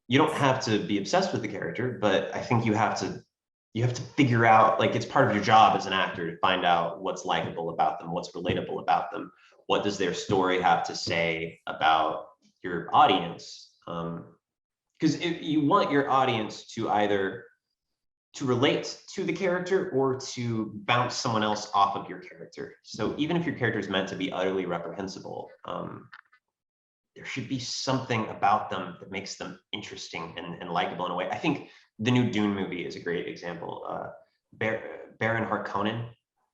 You don't have to be obsessed with the character, but I think you have to figure out, like, it's part of your job as an actor to find out what's likable about them, what's relatable about them, what does their story have to say about your audience. Because you want your audience to either to relate to the character or to bounce someone else off of your character. So even if your character is meant to be utterly reprehensible, there should be something about them that makes them interesting and likable in a way. I think the new Dune movie is a great example. Baron Harkonnen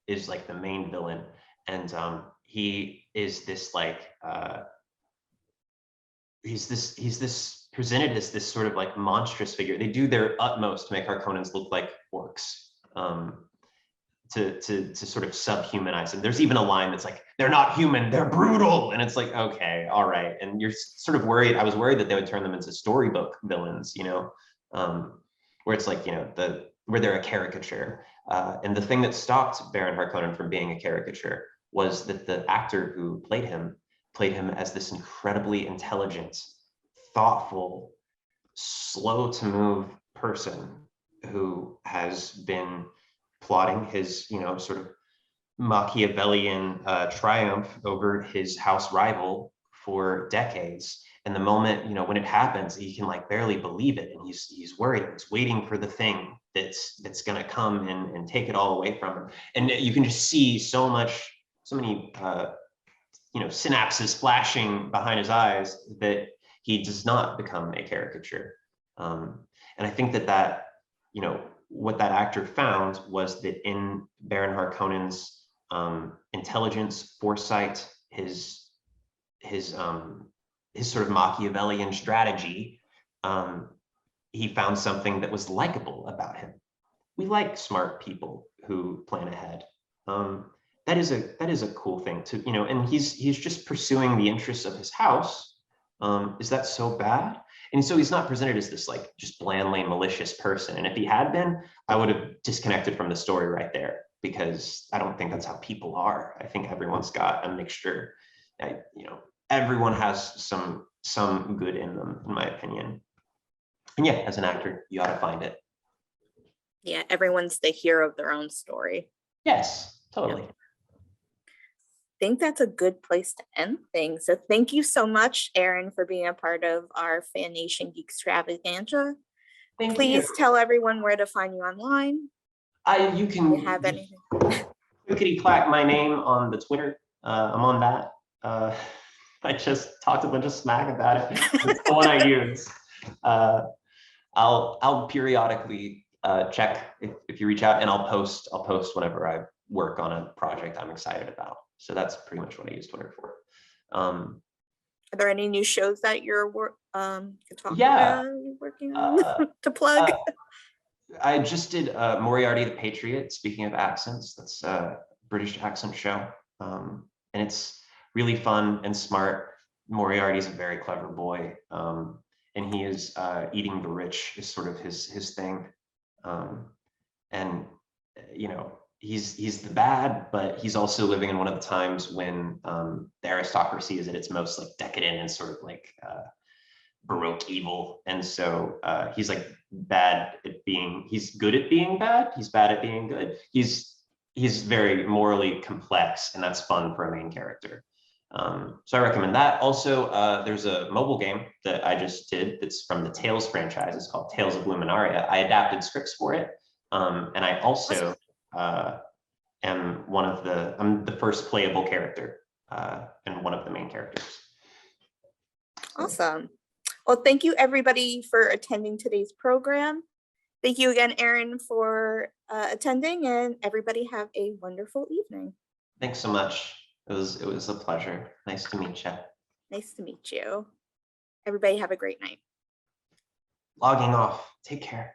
is like the main villain, and he is this like he's this presented as this sort of like monstrous figure. They do their utmost to make Harkonnens look like orcs, to sort of subhumanize them. There's even a line that's like, they're not human, they're brutal. And it's like, okay, all right. And you're sort of worried. I was worried that they would turn them into storybook villains, you know, where it's like, you know, where they're a caricature. And the thing that stopped Baron Harkonnen from being a caricature was that the actor who played him as this incredibly intelligent, thoughtful, slow to move person who has been plotting his, you know, sort of Machiavellian triumph over his house rival for decades. And the moment, you know, when it happens, he can like barely believe it, and he's worried. He's waiting for the thing that's going to come and take it all away from him. And you can just see so many you know, synapses flashing behind his eyes that he does not become a caricature. And I think that you know, what that actor found was that in Baron Harkonnen's intelligence, foresight, his sort of Machiavellian strategy, he found something that was likable about him. We like smart people who plan ahead. That is a cool thing to, you know, and he's just pursuing the interests of his house. Is that so bad? And so he's not presented as this like just blandly malicious person. And if he had been, I would have disconnected from the story right there, because I don't think that's how people are. I think everyone's got a mixture. You know, everyone has some good in them, in my opinion. And yeah, as an actor, you ought to find it. Yeah, everyone's the hero of their own story. Yes, totally. I think that's a good place to end things. So thank you so much, Aaron, for being a part of our FanNation Geek Extravaganza. Please tell everyone where to find you online. You can have anything. Clickety clack my name on the Twitter. I'm on that. I just talked a bunch of smack about it. It's the one I use. I'll periodically check if you reach out, and I'll post whenever I work on a project I'm excited about. So that's pretty much what I use Twitter for. Are there any new shows that you're working on to plug? I just did Moriarty the Patriot. Speaking of accents, that's a British accent show, and it's really fun and smart. Moriarty's a very clever boy, and he is eating the rich is sort of his thing, and you know, he's the bad, but he's also living in one of the times when the aristocracy is at its most like decadent and sort of like Baroque evil. And so he's like he's good at being bad, he's bad at being good. He's very morally complex, and that's fun for a main character. So I recommend that. Also, there's a mobile game that I just did that's from the Tales franchise. It's called Tales of Luminaria. I adapted scripts for it. And I also am I'm the first playable character and one of the main characters. So. Awesome. Well, thank you everybody for attending today's program. Thank you again, Erin, for attending, and everybody have a wonderful evening. Thanks so much. It was a pleasure. Nice to meet you. Nice to meet you. Everybody have a great night. Logging off. Take care.